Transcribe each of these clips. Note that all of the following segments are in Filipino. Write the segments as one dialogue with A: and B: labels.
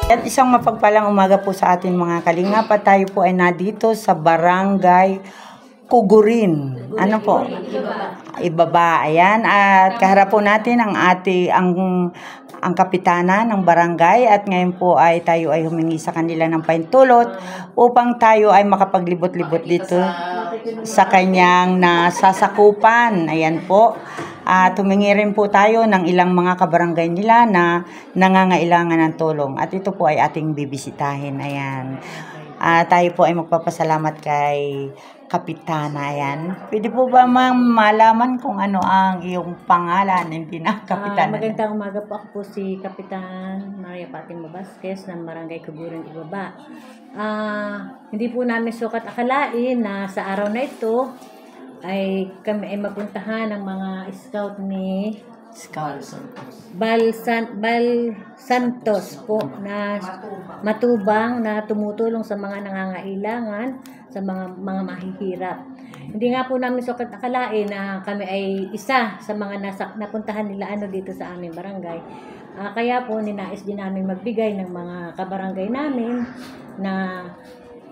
A: At isang mapagpalang umaga po sa atin mga kalingap at tayo po ay nadito sa Barangay Kugurin. Ano po? Ibaba. Ayan. At kaharap po natin ang kapitana ng barangay at ngayon po ay tayo ay humingi sa kanila ng pahintulot upang tayo ay makapaglibot-libot dito sa kanyang nasasakupan. Ayan po. At humingi rin po tayo ng ilang mga kabarangay nila na nangangailangan ng tulong. At ito po ay ating bibisitahin. Ayan. Tayo po ay magpapasalamat kay Kapitana. Ayan. Pwede po ba malaman kung ano ang iyong pangalan? Hindi na Kapitana.
B: Magandang umaga po. Ako po si Kapitan Maria Fatima Vasquez ng Barangay Kugurin, Ibaba. Hindi po namin sukat akalain na sa araw na ito ay kami ay mapuntahan ng mga scout ni Bal Santos po na matubang na tumutulong sa mga nangangailangan, sa mga mahihirap. Hindi nga po namin sukat akalain na kami ay isa sa mga napuntahan nila dito sa aming barangay. Kaya po ninais din namin magbigay ng mga kabarangay namin na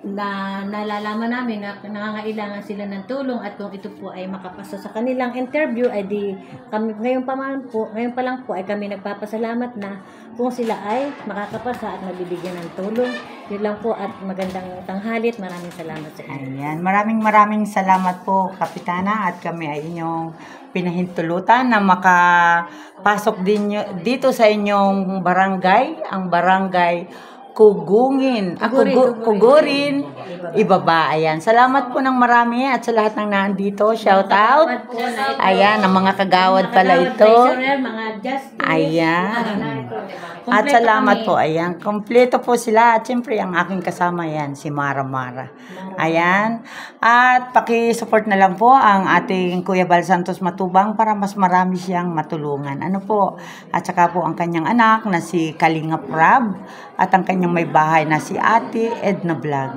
B: nalalaman namin na nangangailangan sila ng tulong at kung ito po ay makapasa sa kanilang interview ay di kami ngayon pa lang po ay kami nagpapasalamat na kung sila ay makakapasa at mabibigyan ng tulong. Yun lang po at magandang tanghali at maraming salamat sa inyo.
A: Ayan, maraming salamat po Kapitana at kami ay inyong pinahintulutan na makapasok din dito sa inyong barangay, ang barangay Kugurin, Ibaba. Ayan. Salamat po ng marami at sa lahat ng nandito. Shout out. Ayan, ang mga kagawad pala ito. Ayan. At salamat po. Ayan. Kompleto po sila. At siyempre, ang aking kasama yan, si Mara. Ayan. At paki-support na lang po ang ating Kuya Bal Santos Matubang para mas marami siyang matulungan. Ano po? At saka po ang kanyang anak na si Kalingap Rab at ang kanyang may bahay na si Ate Edna Vlog.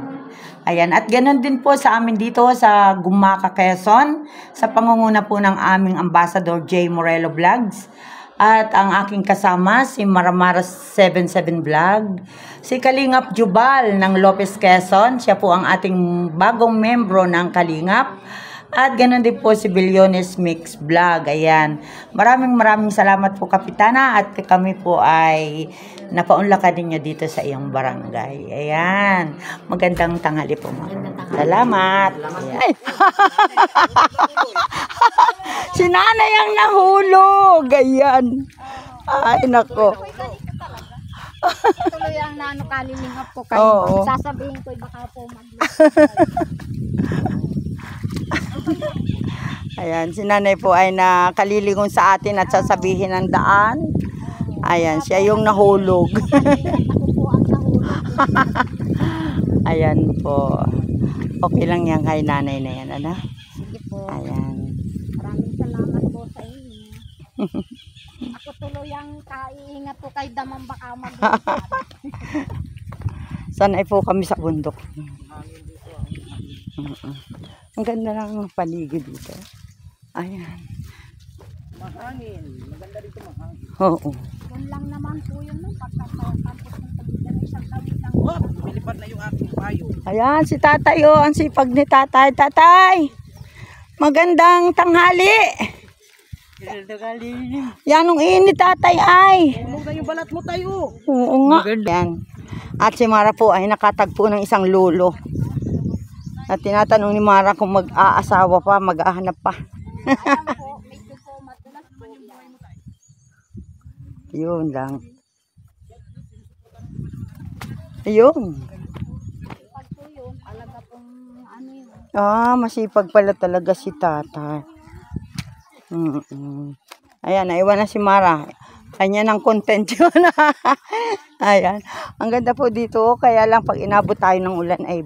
A: Ayan, at ganoon din po sa amin dito sa Gumaka, Quezon, sa pangunguna po ng aming Ambassador J. Morelo Vlogs. At ang aking kasama, si Maramara 77 Vlog, si Kalingap Jubal ng Lopez, Quezon. Siya po ang ating bagong membro ng Kalingap. At ganoon din po si Bilyones Mix Vlog. Ayan. Maraming salamat po Kapitana at kami po ay napaunlakan ninyo dito sa iyong barangay. Ayan. Magandang tanghali po mga. Salamat. Si nanay ang nahulog. Ayan. Ay nako.
C: Tuloy ang kalilingap po kayo. Sasabihin ko baka po
A: Ayan, si nanay po ay nakalilingon sa atin at sasabihin ng daan. Ayan, siya yung nahulog. Ayan po. Okay lang yan kay nanay na yan, ano?
C: Sige po.
A: Ayan.
C: Maraming salamat po sa inyo. Ako tuloy ang kaiingat po kay damang baka
A: Sanay po kami sa bundok. Ang ganda ng paligid dito. Ayan.
D: Mahangin. Maganda dito mahangin.
A: Oo.
C: Yan lang naman po yun. Pagkatapos ng pagitan ng isang tawid lang.
D: Wow, lumilipad na yung aking payo.
A: Ayan, si tatay o. Ang sipag ni tatay. Tatay! Magandang tanghali! Yan ang init tatay ay.
D: Tulog na yung balat mo tayo.
A: Oo nga. Yan. At si Mara po ay nakatagpo ng isang lolo. At tinatanong ni Mara kung mag-aasawa pa, mag-ahanap pa. Yun lang. Yun. Masipag pala talaga si tatay. Ayan, naiwan na si Mara. Kanya ng content yun. Ayan. Ang ganda po dito. Kaya lang pag inabot tayo ng ulan ay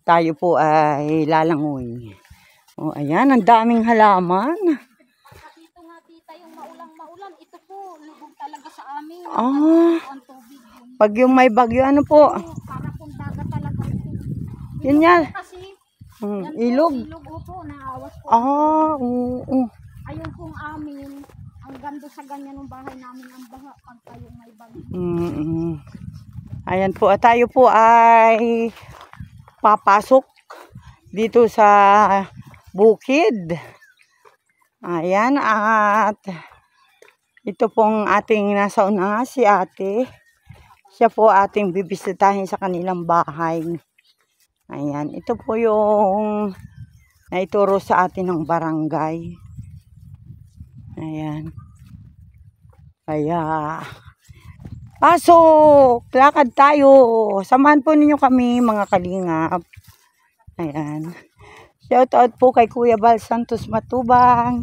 A: tayo po ay lalangoy. Oh, ayan, ang daming halaman.
C: Dito nga tita yung maulang-maulan. Ito po, lubog talaga sa amin. Ang tubig yun.
A: Pag yung may bagyo, ano po?
C: Para pong dagat talaga ito.
A: Yun yan.
C: Kasi,
A: ilog.
C: ilog po, naawas po.
A: Oo.
C: Ayun pong amin, ang ganda doon sa ganyan ng bahay namin ang baha pag kayong may bagyo.
A: Ayan po, at tayo po ay papasok dito sa bukid. Ayan, at ito pong ating nasa una si ate. Siya po ating bibisitahin sa kanilang bahay. Ayan, ito po yung naituro sa atin ng barangay. Ayan. Kaya, pasok! Lakad tayo! Samahan po ninyo kami mga kalingap. Ayan. Shout out po kay Kuya Bal Santos Matubang.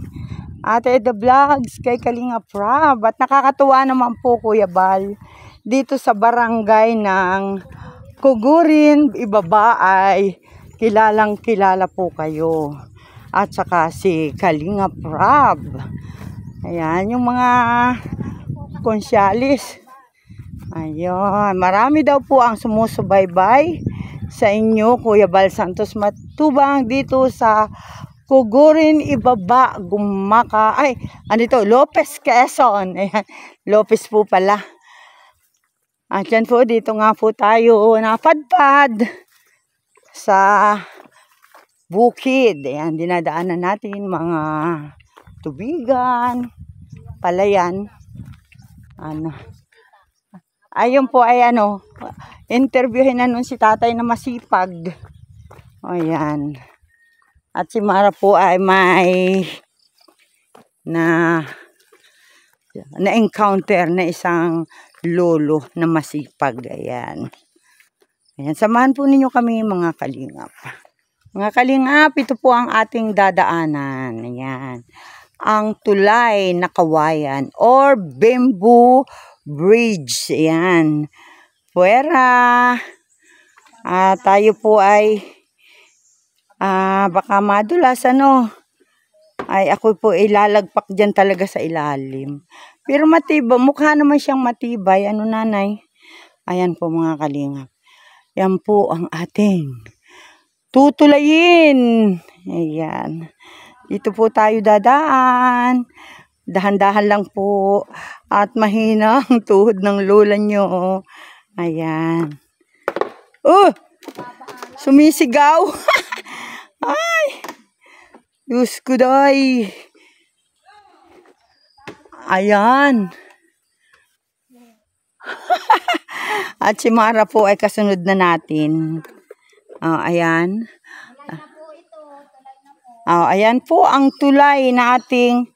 A: Ate The Vlogs kay Kalingap Rab. At nakakatuwa naman po Kuya Bal. Dito sa barangay ng Kugurin, ibaba ay kilalang kilala po kayo. At saka si Kalingap Rab. Ayan, yung mga konsyalis. Ayun, marami daw po ang sumusubaybay sa inyo, Kuya Bal Santos Matubang, dito sa Kugurin, ibaba, Gumaka, ay, andito, Lopez, Quezon. Ayan, Lopez po pala. At yan po, dito nga po tayo napadpad sa bukid. Ayan, dinadaanan natin mga tubigan, palayan. Ano. Ayun po ay ano, interviewin na nun si tatay na masipag. O yan. At si Mara po ay may na-encounter na isang lolo na masipag. Ayan. Ayan. Samahan po ninyo kami mga kalingap. Mga kalingap, ito po ang ating dadaanan. Ayan. Ang tulay na kawayan or bamboo bridge. Ayan. Puwera. Tayo po ay baka madulas ano. Ay ako po ilalagpak dyan talaga sa ilalim. Pero matibay. Mukha naman siyang matibay. Ano nanay? Ayan po mga kalingap. Yan po ang ating tutulayin. Ayan. Dito po tayo dadaan. Dahan-dahan lang po. At mahina ang tuhod ng lola nyo. Ayan. Oh! Sumisigaw. Ay! Diyos ko day. Ayan. At si Mara po ay kasunod na natin. Ayan. Ayan po ang tulay na ating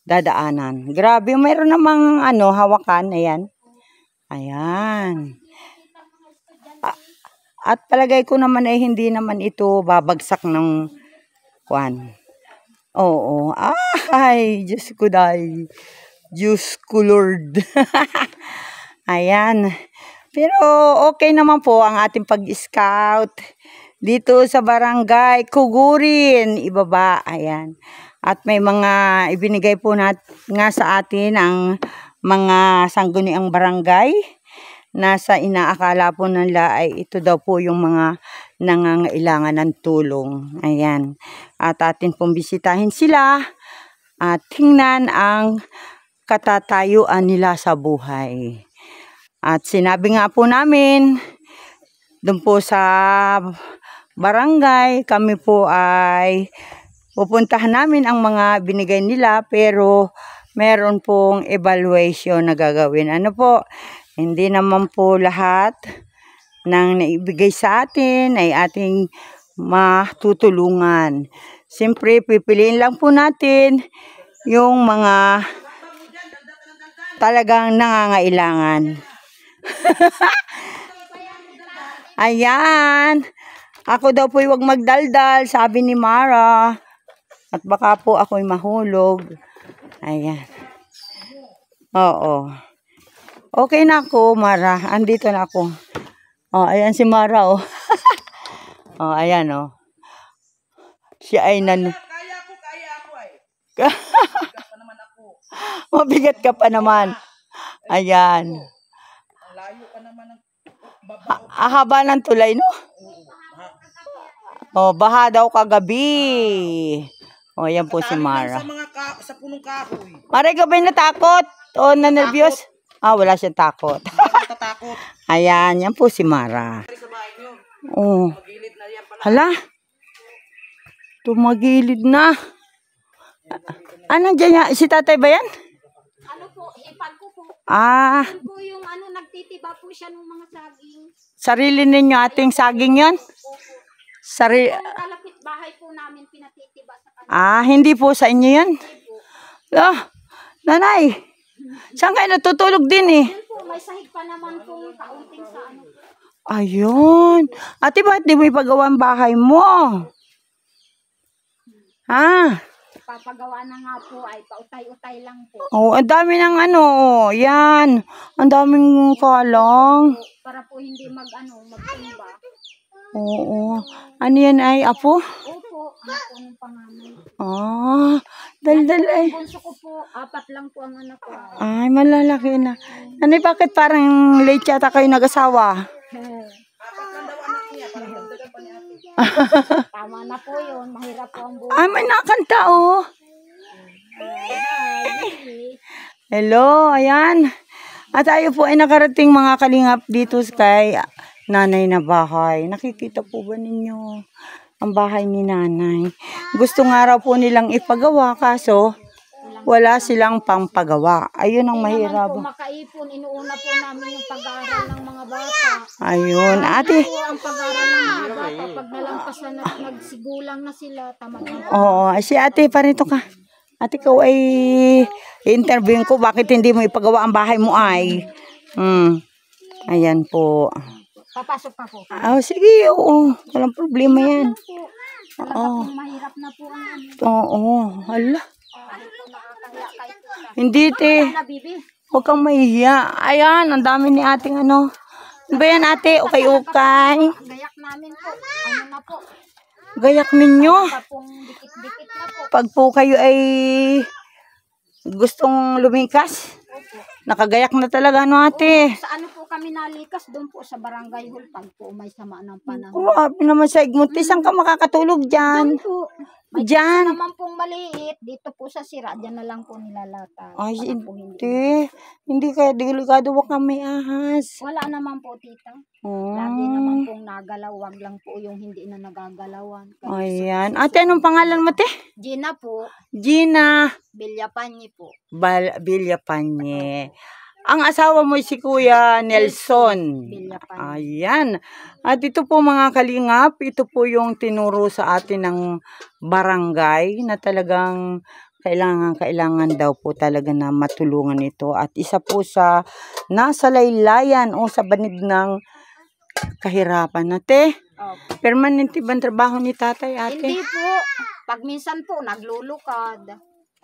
A: dadaanan. Grabe, mayroon namang ano, hawakan. Ayan. Ayan. At palagay ko naman ay hindi naman ito babagsak ng kwan. Oo. Ay, Diyos ko day. Diyos ko Lord. Ayan. Pero okay naman po ang ating pag-scout dito sa barangay Kugurin, ibaba. Ayan. At may mga ibinigay po nga sa atin ang mga sangguniang barangay. Nasa inaakala po nila ay ito daw po yung mga nangangailangan ng tulong. Ayan. At atin pong bisitahin sila at tingnan ang katatayuan nila sa buhay. At sinabi nga po namin, doon po sa barangay, kami po ay pupuntahan namin ang mga binigay nila pero meron pong evaluation na gagawin. Ano po? Hindi naman po lahat ng naibigay sa atin ay ating matutulungan. Siyempre, pipiliin lang po natin yung mga talagang nangangailangan. Ayan. Ako daw po huwag magdaldal, sabi ni Mara. At baka po ako'y mahulog. Ayan. Oo. Okay na ako, Mara. Andito na ako. Oh, ayan si Mara, oh. Oh, ayan, oh. Siya ay
D: Kaya ako ay. Mabigat pa naman ako.
A: Mabigat ka pa naman. Ayan.
D: Ang layo pa naman ng
A: Haba ng tulay, no? Oh, baha daw kagabi. Oh, ayan po si Mara.
D: Sa mga sa punong kahoy.
A: Maray ka ba'y natakot? O na-nervyos? Wala siyang takot.
D: Natatakot.
A: Ayan, yan po si Mara.
D: Sa bahay nyo.
A: Oh.
D: Magilid na yan pala.
A: Hala. Tumagilid na. Anong dyan yan? Si tatay ba yan?
C: Ano po, ipag ko po.
A: Ah,
C: Po yung ano, nagtitiba po siya ng mga saging.
A: sarili ninyo ating saging yon?
C: Yung kalapit bahay po namin pinatitiba sa kanila.
A: Hindi po sa inyo yan? Nanay. Saan kayo natutulog din eh?
C: Yun po, may sahig pa naman po kaunting sa ano.
A: Ayun. Ate, bakit di mo ipagawa ang bahay mo?
C: Papagawa na nga po ay pautay-utay lang po.
A: Ang dami ng yan. Ang daming kalang.
C: Para po hindi magtimba.
A: Oo. Ano yan ay, apo?
C: Opo, ano po ng panganay.
A: Daldal ay.
C: Bunso ko po, 4 lang po ang anak ko.
A: Ay, malalaki na. Nanay, bakit parang late yata kayo nag-asawa?
C: Tama na po yun, mahirap po ang buhay.
A: Ay, may nakanta oh. Hello, ayan. At tayo po ay nakarating mga kalingap dito kay nanay na bahay. Nakikita po ba ninyo ang bahay ni nanay? Gusto nga raw po nilang ipagawa kaso wala silang pangpagawa. Ayun ang mahirap.
C: Hindi naman po makaipon, inuuna po namin yung pag-aaral ng mga bata.
A: Ayun, ate.
C: Po ang pag-aaral ng mga bata, pag nalampasan at nagsigulang na sila, tama na.
A: Oo, si ate, parito ka. Ate, ikaw ay interviewin ko, bakit hindi mo ipagawa ang bahay mo ay? Ayan po.
C: Papasok pa po.
A: Sige, oo. Walang problema yan.
C: Talaga pong mahirap na po ang ano.
A: Oo, hala.
C: Kahit po nakakaya kahit po na.
A: Hindi, te.
C: Na, bibi.
A: Huwag kang mahihiya. Ayan, ang dami ni ating ano. Ano ba yan, ate? Okay.
C: Gayak namin po. Ano na po.
A: Gayak ninyo.
C: Tapong dikit-dikit na po.
A: Pag po kayo ay gustong lumikas, nakagayak na talaga, no, ate?
C: Sa ano po kami nalikas, doon po sa barangay hall, pag po may sama ng panahon.
A: Grabe naman sa Igmunti. Saan ka makakatulog dyan?
C: Doon po. May
A: Diyan.
C: naman pong maliit, dito po sa sira, dyan na lang po nilalata.
A: Ay,
C: Para po hindi.
A: hindi. Hindi kaya delikado wag kang may ahas.
C: Wala naman po, tita.
A: Oh.
C: Lagi naman pong nagalaw, wag lang po yung hindi na nagagalawan.
A: Ayan. Ate, anong pangalan mo, te?
C: Gina po,
A: Gina
C: Bilyapanyi po.
A: Villapanye. Ang asawa mo si Kuya Nelson.
C: Bilyapanyi.
A: Ayan. At ito po mga kalingap, ito po yung tinuro sa atin ng barangay na talagang kailangan daw po talaga na matulungan ito. At isa po sa nasa laylayan o sa banid ng kahirapan. Ate,
C: Opo.
A: permanente bang trabaho ni tatay, ate?
C: Hindi po. Pag minsan po, naglulukad.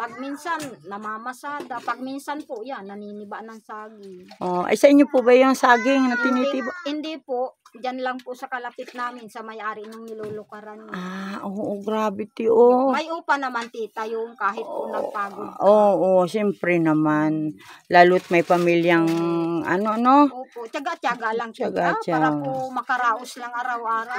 C: Pag minsan, namamasada. Pag minsan po, yan, naniniba ng saging.
A: Ay sa inyo po ba yung saging na tinitiba?
C: Hindi po. Diyan lang po sa kalapit namin, sa may-ari ng nilulukaran niya.
A: Oo, grabe tiyo.
C: May upa naman, tita, yung kahit po nagpagod.
A: Oo, siyempre naman. Lalo't may pamilyang ano.
C: Opo, tiyaga-tiyaga lang,
A: Tiyaga-tiyaga.
C: para po makaraos lang araw-araw.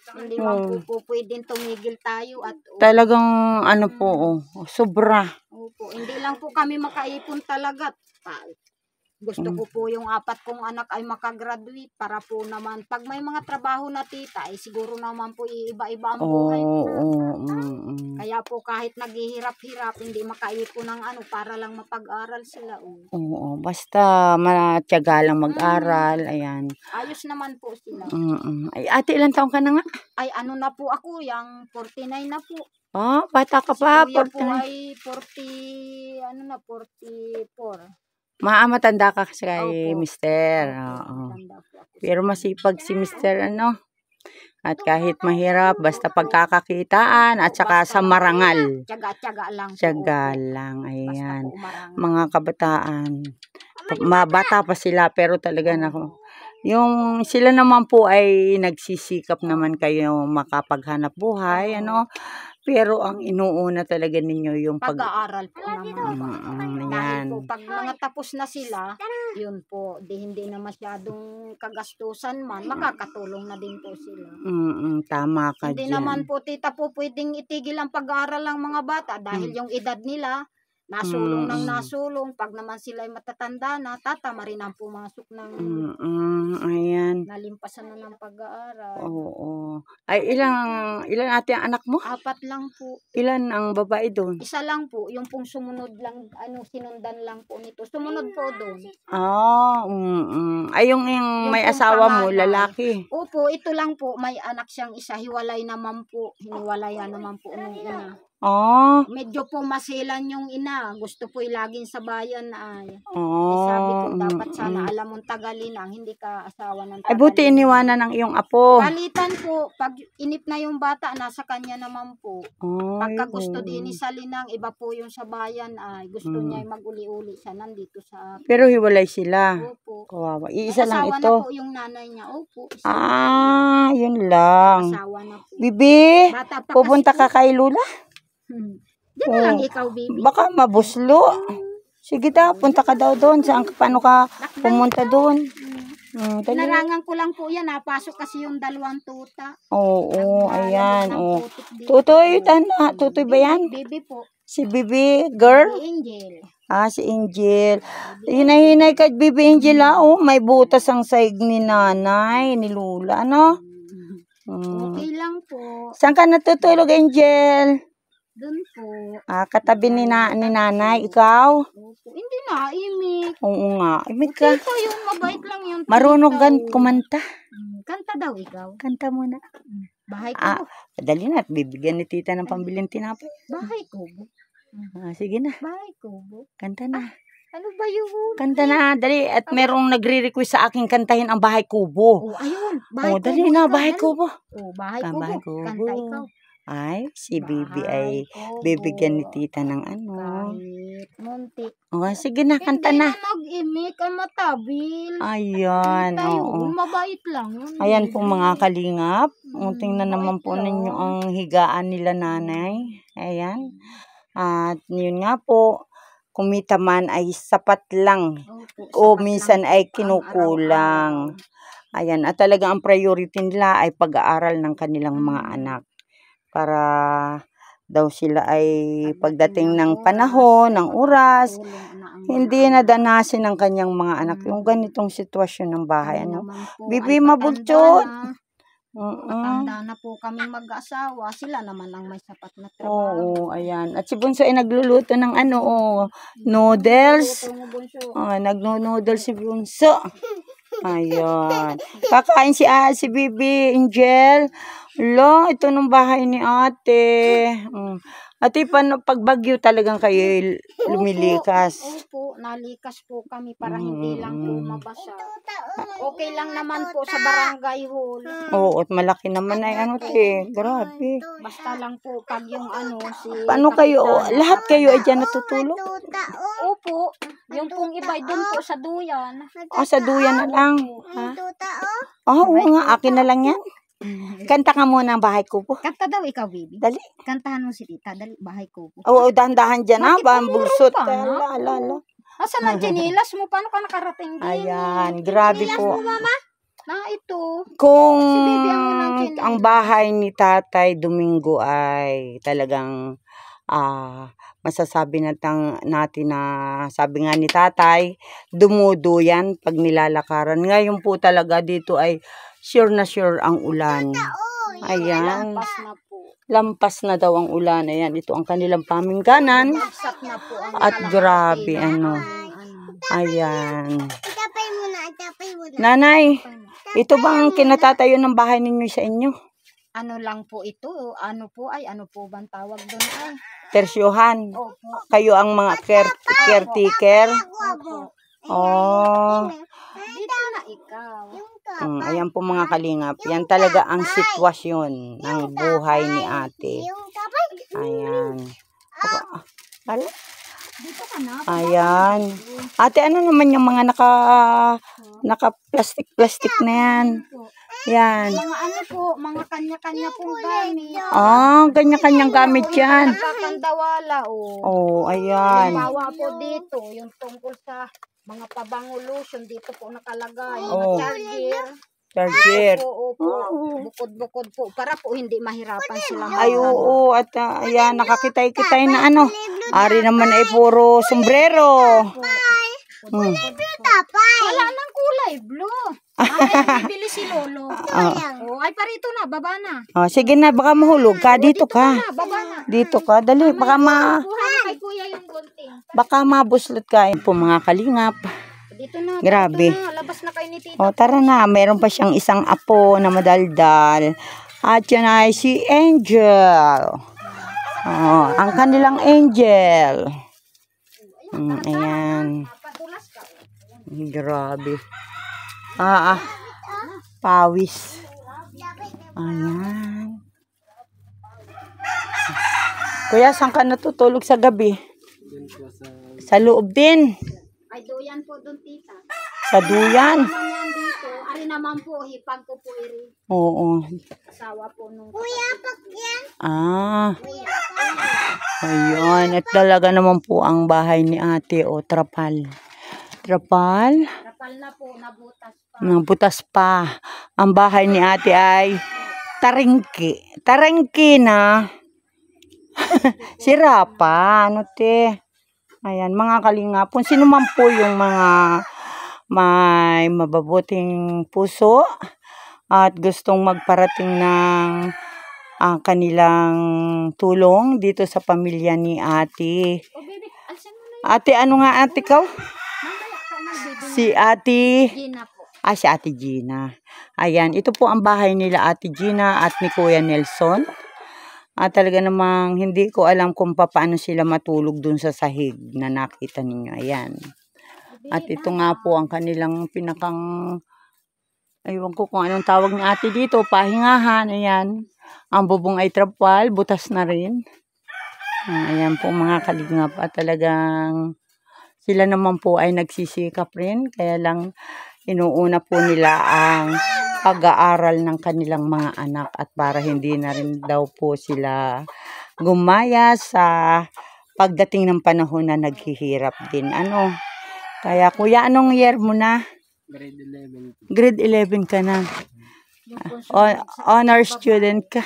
C: Hindi man po pwedeng tumigil tayo at
A: Talagang ano po, sobra.
C: opo, hindi lang po kami makaipon talaga. Gusto ko po yung 4 kong anak ay makagraduate para po naman pag may mga trabaho na, tita, ay siguro naman po iiba-iba ang buhay po. Kaya po kahit naghihirap-hirap, hindi makaipon ng ano para lang mapag-aral sila.
A: Oo, basta matyaga lang mag-aral, ayan.
C: Ayos naman po sila.
A: Ay, ate, ilang taong ka na nga?
C: Ay ano na po ako, yung 49 na po.
A: Bata ka pa,
C: Si kuya po
A: 49.
C: ay 44.
A: Matanda ka kasi kay
C: Opo.
A: mister. Oo.
C: Tanda po ako.
A: Pero masipag si mister, ano. At kahit mahirap, basta pagkakakitaan at saka sa marangal.
C: Tiyaga-tiyaga lang po.
A: Tiyaga lang,
C: Basta
A: ayan.
C: po umarangal.
A: Mga kabataan. Mabata pa sila pero talaga na yung sila naman po ay nagsisikap naman kayo makapaghanap buhay, ano. Pero ang inuuna talaga ninyo yung
C: Pag-aaral po naman. Dahil
A: yan.
C: po, pag mga tapos na sila, yun po, hindi na masyadong kagastusan man, makakatulong na din po sila.
A: Tama ka
C: Hindi
A: dyan.
C: naman po, tita po, pwedeng itigil ang pag-aaral ng mga bata dahil yung edad nila, nasulong ng nasulong. Pag naman sila ay matatanda na, tatama rin ang pumasok ng
A: Ayan.
C: nalimpasan na ng pag-aaral.
A: Oo. Ay, ilan ate ang anak mo?
C: 4 lang po.
A: Ilan ang babae doon?
C: Isa lang po, yung pong sumunod lang, sinundan lang po nito. Sumunod po doon.
A: Ay, yung may
C: pong
A: asawa mo,
C: panganay.
A: lalaki.
C: Opo, ito lang po, may anak siyang isa, hiwalay naman po. Hiniwalayan naman po nung ina. Medyo po masilan yung ina. Gusto po laging sa bayan ay. Sabi ko, dapat sana alam mong Tagalinang, hindi ka asawa ng Tagalinang.
A: Ay, buti iniwanan ng iyong apo.
C: Palitan po, pag inip na yung bata, nasa kanya naman po. Pagka gusto din ni Salinang, iba po yung sa bayan ay. Gusto niya ay mag-uli-uli siya nandito sa akin.
A: Pero hiwalay sila.
C: Opo.
A: Kawawa. Iisa lang
C: Asawa
A: ito.
C: na po yung nanay niya. Opo.
A: Yun lang.
C: Asawa na po.
A: Bibi,
C: Bata pa
A: pupunta
C: kasi
A: ka kay Lula?
C: Diyan na lang ikaw, baby.
A: Baka mabuslo. Sige daw, punta ka daw doon. Paano ka pumunta doon? Dali.
C: Narangan ko lang po yan. Napasok kasi yung 2 tuta.
A: Oo, ayan.
C: Ng
A: Oh.
C: putik dito.
A: Tutoy, tutoy ba yan?
C: Baby po.
A: Si Bibi, girl?
C: Si Angel.
A: Si Angel. Hinay-hinay ka, Bibi Angel, may butas ang saig ni nanay, ni Lula, ano?
C: Okay lang po.
A: Saan ka natutulog, Angel?
C: Doon po.
A: Katabi ni nanay, ikaw?
C: Opo. Hindi na, imik.
A: Oo nga, imig ka.
C: Ito yung mabait lang yun.
A: Marunong
C: Ikaw.
A: kumanta.
C: Kanta daw ikaw.
A: Kanta muna.
C: Bahay ko.
A: Dali na, bibigyan ni tita ng pambiling tinapay.
C: Bahay ko.
A: Sige na,
C: Bahay ko.
A: kanta na.
C: Ano ba yun?
A: Kanta na, dali. At merong nagre-request sa akin kantahin ang Bahay Kubo.
C: Ayun. Bahay
A: Dali na, Bahay Kubo.
C: Bahay ko.
A: Bahay Kubo.
C: Kanta ikaw.
A: Ay, si Bibi ay
C: Kubo.
A: bibigyan ni tita ng ano.
C: Kahit munti.
A: Sige na, kanta na.
C: Hindi na nag-imik ang matabil.
A: Ayan,
C: Tayo,
A: oo.
C: mabait lang. Yun.
A: Ayan po mga kalingap. Tingnan naman po ninyo ang higaan nila nanay. Ayan. At yun nga po, kumita man ay sapat lang. O minsan ay kinukulang. Ayan. At talaga ang priority nila ay pag-aaral ng kanilang mga anak. Para daw sila ay pagdating ng panahon, ng oras, hindi nadanasin ng kanyang mga anak yung ganitong sitwasyon ng bahay. Ano? Bibi, mabultot.
C: Matanda na po kami mag-asawa. Sila naman ang may sapat na trabaho.
A: Oo, ayan. At si Bunso ay nagluluto ng noodles. Nagno-noodles si Bunso. Ayan. Kakain si Bibi Angel. Ito nung bahay ni ate. Ate, paano pag bagyo talagang kayo lumilikas?
C: Opo, nalikas po kami para hindi lang po mabasa. Okay lang naman po sa barangay hall.
A: Oo, at malaki naman ay grabe.
C: Basta lang po pag yung
A: Paano kayo, lahat kayo ay dyan natutulog?
C: Opo, yung pong iba doon po sa duyan.
A: Sa duyan na lang. Oo nga, akin na lang yan. Kanta ka muna ang Bahay Kubo.
C: Kanta daw ikaw, baby.
A: Dali.
C: Kantahan mo si tita, dali, Bahay Kubo.
A: Oo, dahan-dahan dyan ha, bulsot.
C: Asan ang chinilas mo? Paano ka nakarating din?
A: Ayan, grabe po.
C: Ito.
A: Kung
C: Si Bibi ang unang chinilas.
A: ang bahay ni Tatay Domingo ay talagang masasabi natin na sabi nga ni Tatay, dumudo yan pag nilalakaran. Ngayon po talaga dito ay sure na sure ang ulan. Ayan.
C: Lampas na po.
A: Lampas na daw ang ulan. Ayan, ito ang kanilang pamingganan.
C: Bagsak na po ang
A: At grabe, Ayan. Nanay, ito bang kinatatayo ng bahay ninyo sa inyo?
C: Ano lang po ito? Ano po bang tawag doon ay?
A: Tersyohan.
C: Opo.
A: Kayo ang mga caretaker.
C: Opo. Dito na ikaw.
A: Ayan po mga kalingap. Yan talaga ang sitwasyon ng buhay ni ate. Ayan.
C: Dito ka na.
A: Ayan. Ate, ano naman yung mga Naka-plastic na yan. Yan.
C: Mga ano po, mga kanya-kanya pong gamit.
A: Kanya-kanyang gamit yan.
C: Nakakandawala,
A: Ayan.
C: Bawa po dito, yung tungkol sa mga pabango lotion, dito po nakalagay. Mga
A: Oh.
C: charger.
A: Charger.
C: Opo. Bukod-bukod po, para po hindi mahirapan sila.
A: Ay, oo. At ayan, nakakitay-kitay na ano. Ari naman ay puro sombrero.
C: Wala nang kulay, blue. Ay, bibili si Lolo. Ay, parito na, baba na.
A: Sige na, baka mahulog ka. Dito ka.
C: Baba na.
A: Dito ka. Dali, baka
C: Kuha na kay kuya yung gunting.
A: baka mabuslot ka. Ayun po mga kalingap.
C: Dito na.
A: Grabe.
C: Dito na. Labas na kayo ni Tita.
A: Tara na. Meron pa siyang isang apo na madaldal. At yan ay si Angel. Ang kanilang Angel. Ayan.
C: Padulas ka.
A: Grabe. Pawis. Ayan. Kuya, saan ka natutulog sa gabi? Sa loob din.
C: Ay, doyan po doon, Tita.
A: Sa duyan.
C: Naman yan dito. Ari naman po, hipag ko po iri.
A: Oo.
C: Asawa po nung kuya, pag yan.
A: Ayan. At talaga naman po ang bahay ni ate. Trapal. Trapal.
C: Kapal na po, nabutas pa.
A: Nabutas pa. Ang bahay ni ate ay taringki. Taringki na. Sira pa. Ano te? Ayan, mga kalingap. Kung sino man po yung mga may mababuting puso at gustong magparating ng kanilang tulong dito sa pamilya ni ate.
C: Baby, alsan mo na
A: Ate, ano nga ate ka?
C: mamaya ka na, baby.
A: Si ate.
C: Gina po.
A: Si ate Gina. Ayan, ito po ang bahay nila ate Gina at ni Kuya Nelson. Talaga namang hindi ko alam kung paano sila matulog dun sa sahig na nakita ninyo. Ayan. At ito nga po ang kanilang pinakang, aywan ko kung anong tawag ni ate dito, pahingahan. Ayan. Ang bubong ay trapal, butas na rin. Ayan po mga kalingap. At talagang sila naman po ay nagsisikap rin. Kaya lang inuuna po nila ang pag-aaral ng kanilang mga anak at para hindi na rin daw po sila gumaya sa pagdating ng panahon na naghihirap din. Kaya kuya, anong year mo na?
E: Grade 11.
A: Grade 11 ka na. Honor student ka.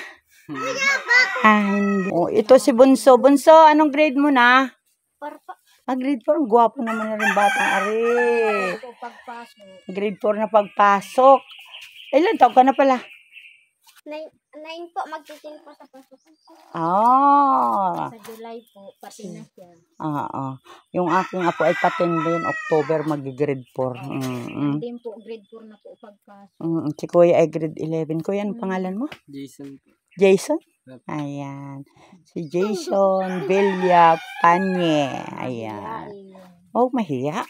A: Hindi. Ito si Bunso. Bunso, anong grade mo na? Grade 4. Gwapo naman na rin batang ari. Grade 4 na pagpasok. Ilan taon ka na pala?
C: 9 po, magtitin po sa pasukan.
A: Sa
C: July po, pati na siya.
A: Yung aking apo ay patin din. October mag-grade 4.
C: Din po, grade 4 na po pagpasok.
A: Si Kuya ay grade 11. Kuya, anong pangalan mo?
E: Jason.
A: Jason? Ayan. Si Jason Belia Panye. Ayan. Mahiya.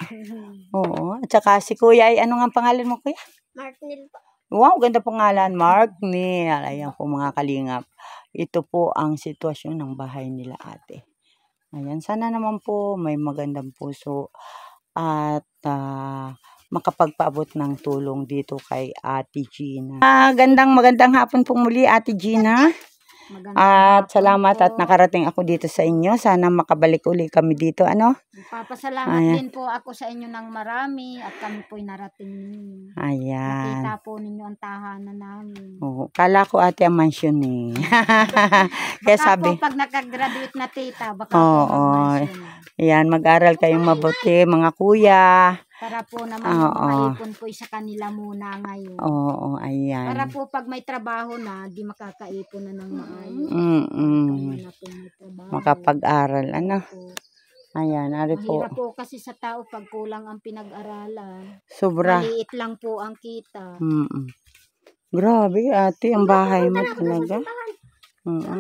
A: Oo. At saka si Kuya ay, ano nga pangalan mo, Kuya?
C: Martinil po.
A: Wow, ganda pangalan, Mark Neil. Ayan po mga kalingap. Ito po ang sitwasyon ng bahay nila ate. Ayan, sana naman po may magandang puso at makapagpaabot ng tulong dito kay Ate Gina. Magandang hapon po muli, Ate Gina. At salamat at nakarating ako dito sa inyo. Sana makabalik uli kami dito.
C: Papasalamat din po ako sa inyo ng marami at kami po'y narating ninyo.
A: Ayan.
C: Nakita po ninyo ang tahanan namin.
A: Kala ko ate ang mansion eh. Kaya sabi.
C: Pag nakagraduate na tita, baka po mag-mansion.
A: Ayan, mag-aral kayong mabuti mga kuya.
C: Para po naman makaipon po sa kanila muna ngayon.
A: Ayan.
C: Para po pag may trabaho na, di makakaipon na ng maayos.
A: Makapag-aral, Ayan, ari po.
C: Mahirap po kasi sa tao pag kulang ang pinag-aralan.
A: Sobra.
C: Maliit lang po ang kita.
A: Grabe, ate, ang bahay mo talaga.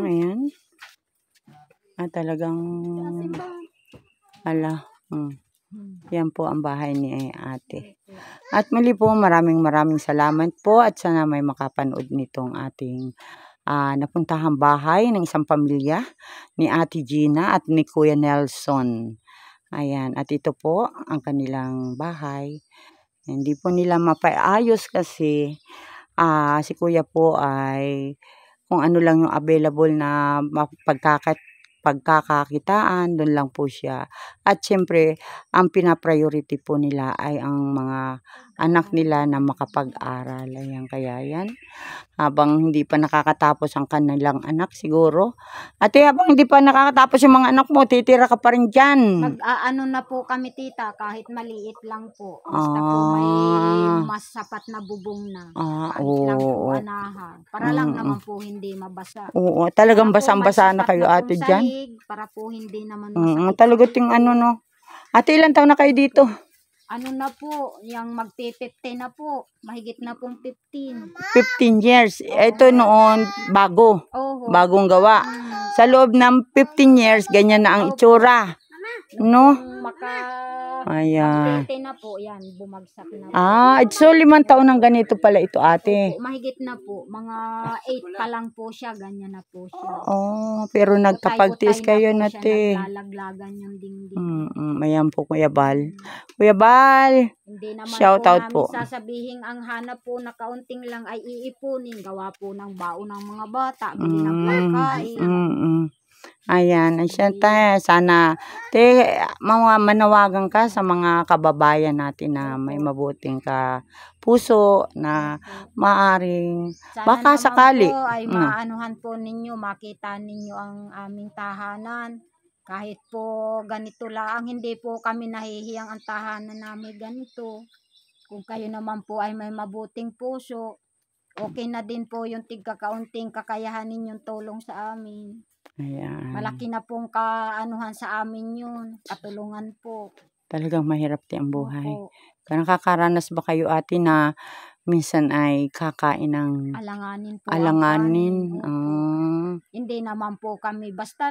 A: Ayan. Talagang, yan po ang bahay ni ate. At muli po, maraming salamat po at sana may makapanood nitong ating napuntahang bahay ng isang pamilya ni Ate Gina at ni Kuya Nelson. Ayan, at ito po ang kanilang bahay. Hindi po nila mapaayos kasi si kuya po ay kung ano lang yung available na pagkakakitaan, doon lang po siya. At syempre, ang pinapriority po nila ay ang mga anak nila na makapag-aral. Ayan, kaya yan. Habang hindi pa nakakatapos ang kanilang anak siguro. Ate, habang hindi pa nakakatapos yung mga anak mo, titira ka pa rin dyan.
C: Mag-aano na po kami tita, kahit maliit lang po. Basta po may mas sapat na bubong na. Kahit lang po anahan. Para lang naman po hindi mabasa.
A: Oo, talagang
C: Para po
A: basang-basa na
C: may sapat
A: kayo
C: pong
A: ate dyan.
C: sahig, para po hindi naman masakit.
A: Talagang ting ano no. Ate, ilan taon na kayo dito?
C: Ano na po, yung magpe-50 na po. Mahigit na pong 15.
A: 15 years. Ito noon, bago.
C: Oho.
A: Bagong gawa. Sa loob ng 15 years, ganyan na ang itsura. No? Ayan.
C: 20 na po, yan, bumagsak na po.
A: So 5 taon ng ganito pala ito ate.
C: Mahigit na po, mga 8 pa lang po siya, ganyan na po siya.
A: Pero nagkapagtiis kayo
C: na
A: na te.
C: Naglalaglagan yung dingding.
A: Ayan po Kuya Bal. Kuya Bal.
C: Hindi naman
A: Shout
C: po
A: out
C: namin
A: po.
C: sasabihin ang hanap po na kaunting lang ay iipunin. Gawa po ng baon ng mga bata, bili ng pagkain.
A: Ayan, syempre, sana manawagan ka sa mga kababayan natin na may mabuting puso na maaring
C: Sana
A: baka
C: naman
A: sakali.
C: po ay maanuhan po ninyo, makita ninyo ang aming tahanan. Kahit po ganito lang, hindi po kami nahihiyang ang tahanan namin ganito. Kung kayo naman po ay may mabuting puso, okay na din po yung tigkakaunting kakayahan ninyong tulong sa amin.
A: Ayan.
C: Malaki na pong kaanuhan sa amin yun. Katulungan po.
A: Talagang mahirap ang buhay.
C: Opo.
A: Nakakaranas ba kayo ate na minsan ay kakain ng
C: Alanganin po.
A: alanganin?
C: Hindi naman po kami. Basta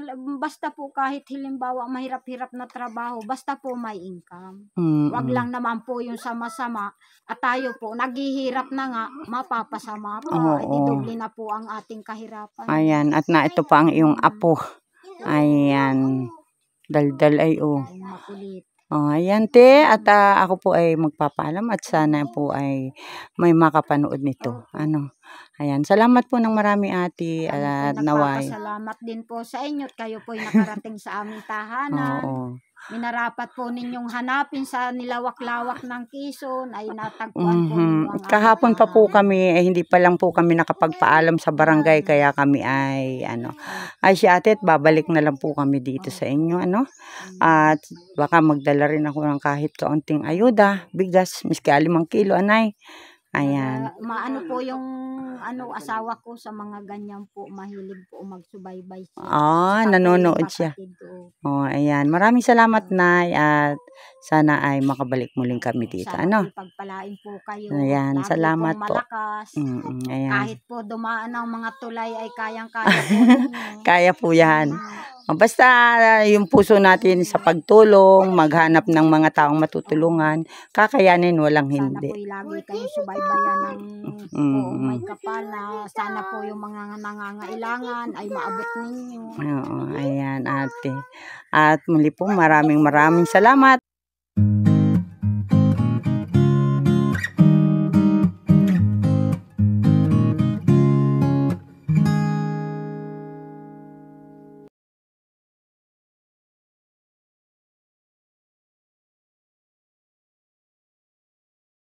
C: po kahit halimbawa mahirap-hirap na trabaho, basta po may income. Wag lang naman po yung sama-sama. At tayo po, naghihirap na nga, mapapasama pa. Doble na po ang ating kahirapan.
A: Ayan, at na ito pa ang iyong apo. Ayan. Daldal ay
C: Makulit.
A: Ayan te, at ako po ay magpapaalam at sana po ay may makapanood nito. Ayan, salamat po ng marami ate at naway.
C: Salamat din po sa inyo at kayo po ay nakarating sa aming tahanan. Minarapat po ninyong hanapin sa nilawak-lawak ng Quezon ay natagpuan po ninyo ang
A: kahapon pa po kami, hindi pa lang po kami nakapagpaalam sa barangay kaya kami ay si ate at babalik na lang po kami dito sa inyo at baka magdala rin ako ng kahit kaunting ayuda, bigas, miski 5 kilo anay. Ayan.
C: Maano po yung asawa ko sa mga ganyan po, mahilig po magsubaybay siya.
A: Nanonood siya. Ayan. Maraming salamat Nay at sana ay makabalik muling kami dito.
C: Sana pagpalain po kayo.
A: Ayan, salamat po.
C: Malakas.
A: Ayan.
C: Kahit po dumaan ang mga tulay ay kayang-kaya po ninyo.
A: Kaya po yan. Basta yung puso natin sa pagtulong, maghanap ng mga taong matutulungan, kakayanin, walang hindi.
C: Sana po lagi kayo subaybayan ng may kapal na sana po yung mga nangangailangan ay maabot ninyo.
A: Ayan ate. At muli po maraming salamat.